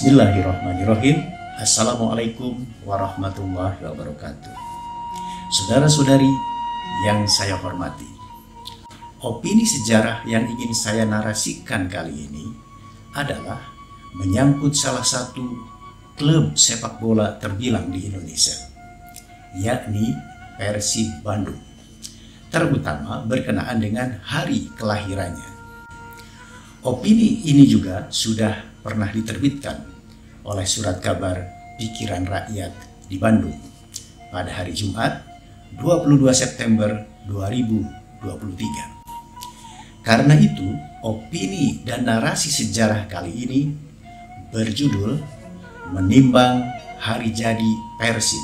Bismillahirrahmanirrahim. Assalamualaikum warahmatullahi wabarakatuh. Saudara-saudari yang saya hormati, opini sejarah yang ingin saya narasikan kali ini adalah menyangkut salah satu klub sepak bola terbilang di Indonesia, yakni Persib Bandung, terutama berkenaan dengan hari kelahirannya. Opini ini juga sudah pernah diterbitkan oleh Surat Kabar Pikiran Rakyat di Bandung pada hari Jumat 22 September 2023. Karena itu, opini dan narasi sejarah kali ini berjudul Menimbang Hari Jadi Persib.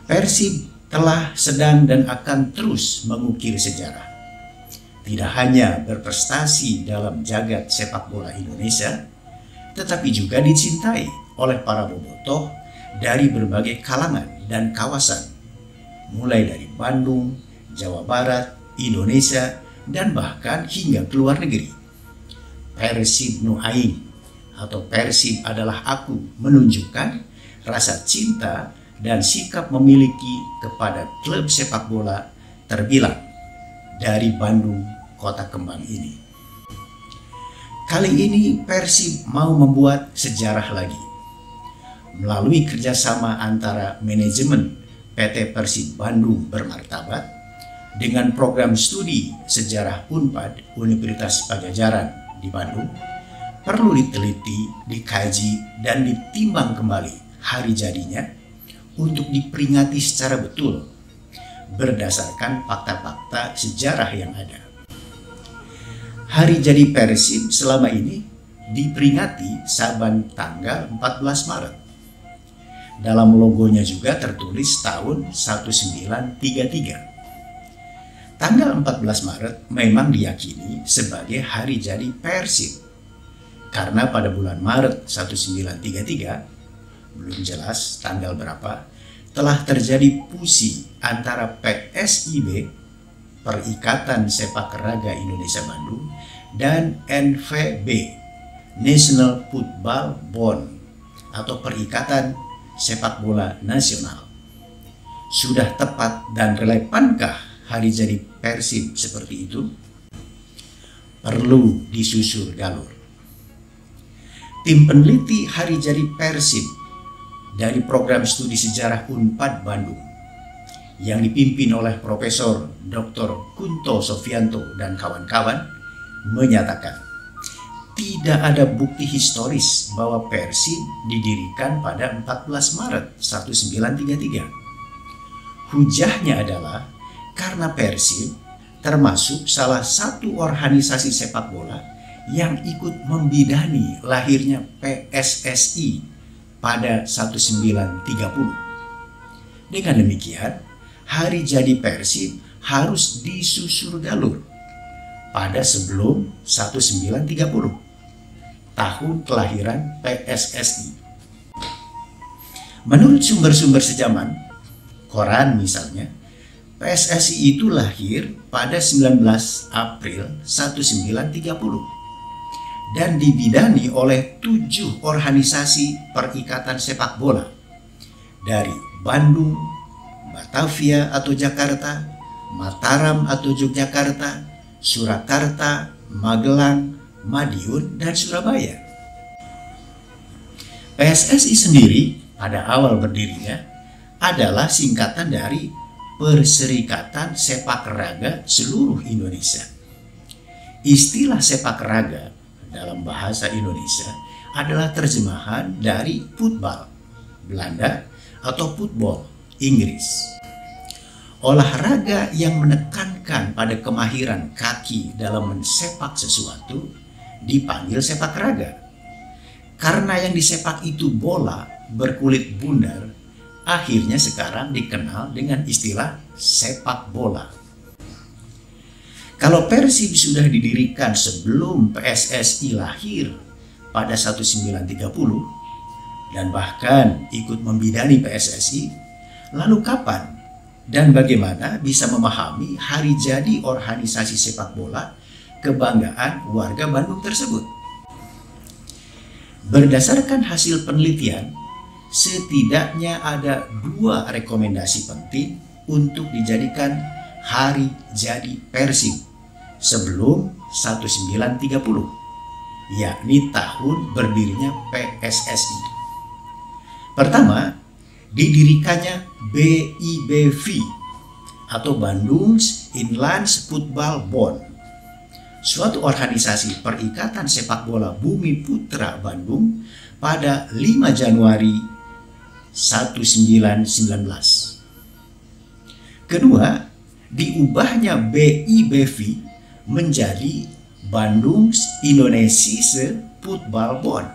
Persib telah, sedang, dan akan terus mengukir sejarah. Tidak hanya berprestasi dalam jagat sepak bola Indonesia, tetapi juga dicintai oleh para bobotoh dari berbagai kalangan dan kawasan, mulai dari Bandung, Jawa Barat, Indonesia, dan bahkan hingga ke luar negeri. Persib nu aing atau Persib adalah aku menunjukkan rasa cinta dan sikap memiliki kepada klub sepak bola terbilang dari Bandung, kota kembang ini. Kali ini Persib mau membuat sejarah lagi. Melalui kerjasama antara manajemen PT Persib Bandung Bermartabat dengan program studi sejarah Unpad Universitas Padjadjaran di Bandung, perlu diteliti, dikaji, dan ditimbang kembali hari jadinya untuk diperingati secara betul berdasarkan fakta-fakta sejarah yang ada. Hari jadi Persib selama ini diperingati saban tanggal 14 Maret. Dalam logonya juga tertulis tahun 1933. Tanggal 14 Maret memang diyakini sebagai hari jadi Persib. Karena pada bulan Maret 1933, belum jelas tanggal berapa, telah terjadi fusi antara PSIB, Perikatan Sepak Raga Indonesia Bandung, dan NVB, National Football Bond atau Perikatan Sepak Bola Nasional. Sudah tepat dan relevankah hari jadi Persib seperti itu? Perlu disusur galur. Tim peneliti hari jadi Persib dari program studi sejarah Unpad Bandung yang dipimpin oleh Profesor Dr. Kunto Sofianto dan kawan-kawan menyatakan tidak ada bukti historis bahwa Persib didirikan pada 14 Maret 1933. Hujahnya adalah karena Persib termasuk salah satu organisasi sepak bola yang ikut membidani lahirnya PSSI pada 1930. Dengan demikian, hari jadi Persib harus disusur galur pada sebelum 1930, tahun kelahiran PSSI. Menurut sumber-sumber sejaman, koran misalnya, PSSI itu lahir pada 19 April 1930 dan dibidani oleh 7 organisasi perikatan sepak bola dari Bandung, Batavia atau Jakarta, Mataram atau Yogyakarta, Surakarta, Magelang, Madiun, dan Surabaya. PSSI sendiri pada awal berdirinya adalah singkatan dari Perserikatan Sepak Raga Seluruh Indonesia. Istilah sepak raga dalam bahasa Indonesia adalah terjemahan dari football Belanda atau football Inggris. Olahraga yang menekankan pada kemahiran kaki dalam mensepak sesuatu dipanggil sepak raga. Karena yang disepak itu bola berkulit bundar, akhirnya sekarang dikenal dengan istilah sepak bola. Kalau Persib sudah didirikan sebelum PSSI lahir pada 1930 dan bahkan ikut membidani PSSI, lalu kapan dan bagaimana bisa memahami hari jadi organisasi sepak bola kebanggaan warga Bandung tersebut? Berdasarkan hasil penelitian, setidaknya ada 2 rekomendasi penting untuk dijadikan hari jadi Persib sebelum 1930, yakni tahun berdirinya PSSI. Pertama, didirikannya BIBV atau Bandungs Inlandsvoetbalbond, suatu organisasi perikatan sepak bola Bumi Putra Bandung pada 5 Januari 1919. Kedua, diubahnya BIBV menjadi Bandungs Indonesische Voetbalbond,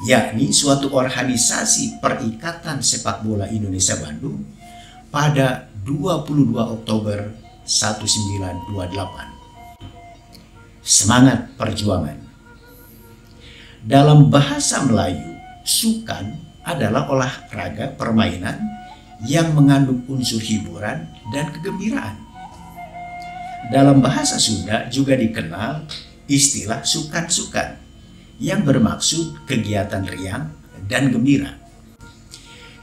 yakni suatu organisasi perikatan sepak bola Indonesia Bandung pada 22 Oktober 1928. Semangat perjuangan. Dalam bahasa Melayu, sukan adalah olahraga permainan yang mengandung unsur hiburan dan kegembiraan. Dalam bahasa Sunda juga dikenal istilah sukan-sukan yang bermaksud kegiatan riang dan gembira.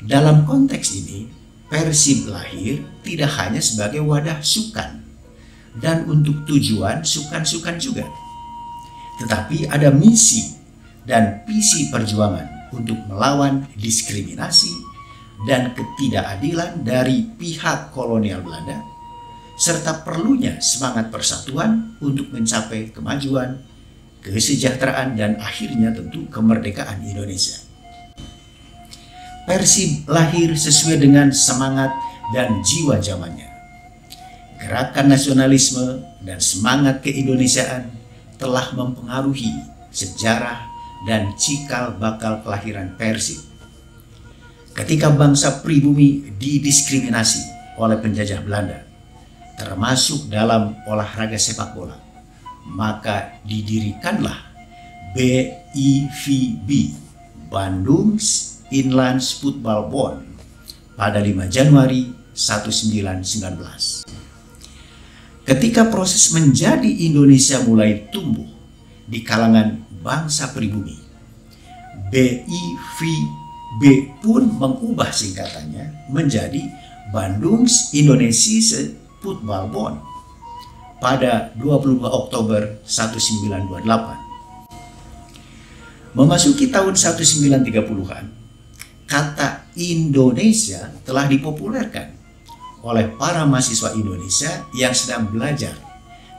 Dalam konteks ini, Persib lahir tidak hanya sebagai wadah sukan dan untuk tujuan sukan-sukan juga, tetapi ada misi dan visi perjuangan untuk melawan diskriminasi dan ketidakadilan dari pihak kolonial Belanda, serta perlunya semangat persatuan untuk mencapai kemajuan, kesejahteraan, dan akhirnya tentu kemerdekaan Indonesia. Persib lahir sesuai dengan semangat dan jiwa zamannya. Gerakan nasionalisme dan semangat keindonesiaan telah mempengaruhi sejarah dan cikal bakal kelahiran Persib. Ketika bangsa pribumi didiskriminasi oleh penjajah Belanda, termasuk dalam olahraga sepak bola, maka didirikanlah BIVB, Bandungs Inlandsvoetbalbond, pada 5 Januari 1919. Ketika proses menjadi Indonesia mulai tumbuh di kalangan bangsa pribumi, BIVB pun mengubah singkatannya menjadi Bandungs Indonesische Voetbalbond pada 22 Oktober 1928. Memasuki tahun 1930-an, kata Indonesia telah dipopulerkan oleh para mahasiswa Indonesia yang sedang belajar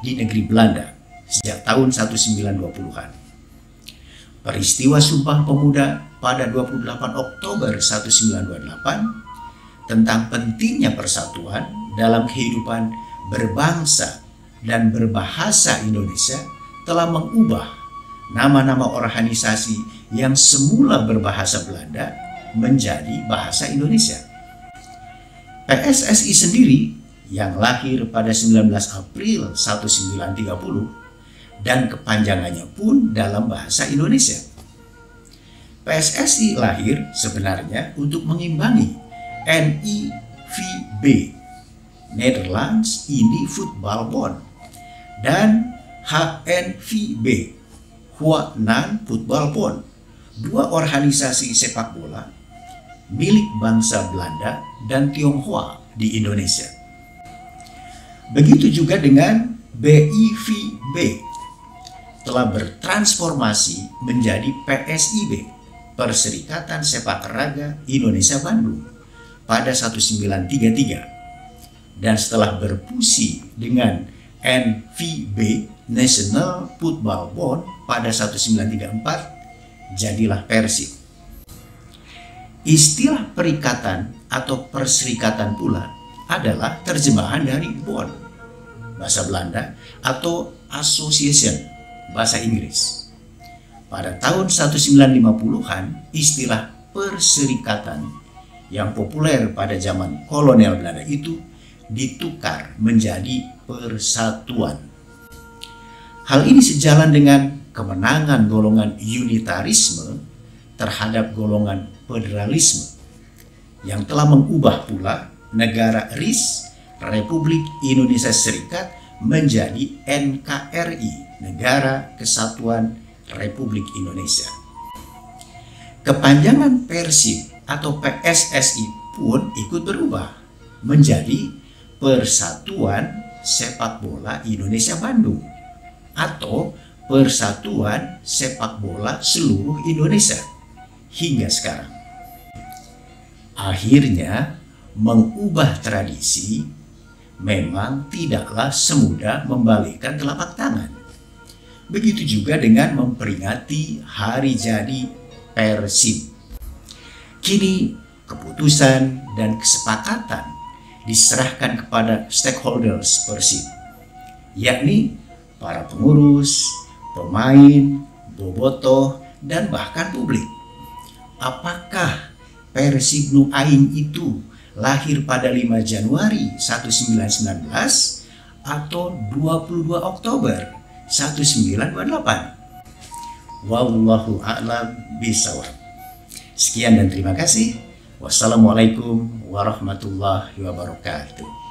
di negeri Belanda sejak tahun 1920-an. Peristiwa Sumpah Pemuda pada 28 Oktober 1928 tentang pentingnya persatuan dalam kehidupan berbangsa dan berbahasa Indonesia telah mengubah nama-nama organisasi yang semula berbahasa Belanda menjadi bahasa Indonesia. PSSI sendiri yang lahir pada 19 April 1930 dan kepanjangannya pun dalam bahasa Indonesia. PSSI lahir sebenarnya untuk mengimbangi NIVB, Nederlands Indie Voetbalbond, dan HNVB, Hoanan Voetbalbond, 2 organisasi sepak bola milik bangsa Belanda dan Tionghoa di Indonesia. Begitu juga dengan BIVB, telah bertransformasi menjadi PSIB, Perserikatan Sepak Raga Indonesia Bandung, pada 1933, dan setelah berfusi dengan NVB, National Voetbalbond, pada 1934, jadilah Persib. Istilah perikatan atau perserikatan pula adalah terjemahan dari bond, bahasa Belanda, atau association, bahasa Inggris. Pada tahun 1950-an, istilah perserikatan yang populer pada zaman kolonial Belanda itu ditukar menjadi persatuan. Hal ini sejalan dengan kemenangan golongan unitarisme terhadap golongan federalisme yang telah mengubah pula negara RIS, Republik Indonesia Serikat, menjadi NKRI, Negara Kesatuan Republik Indonesia. Kepanjangan Persib atau PSSI pun ikut berubah menjadi Persatuan Sepak Bola Indonesia Bandung atau Persatuan Sepak Bola Seluruh Indonesia hingga sekarang. Akhirnya, mengubah tradisi memang tidaklah semudah membalikkan telapak tangan. Begitu juga dengan memperingati hari jadi Persib. Kini keputusan dan kesepakatan diserahkan kepada stakeholders Persib, yakni para pengurus, pemain, bobotoh, dan bahkan publik. Apakah Persib Nu Aing itu lahir pada 5 Januari 1919 atau 22 Oktober 1928? Wallahu a'lam bishawab. Sekian dan terima kasih. Wassalamualaikum warahmatullahi wabarakatuh.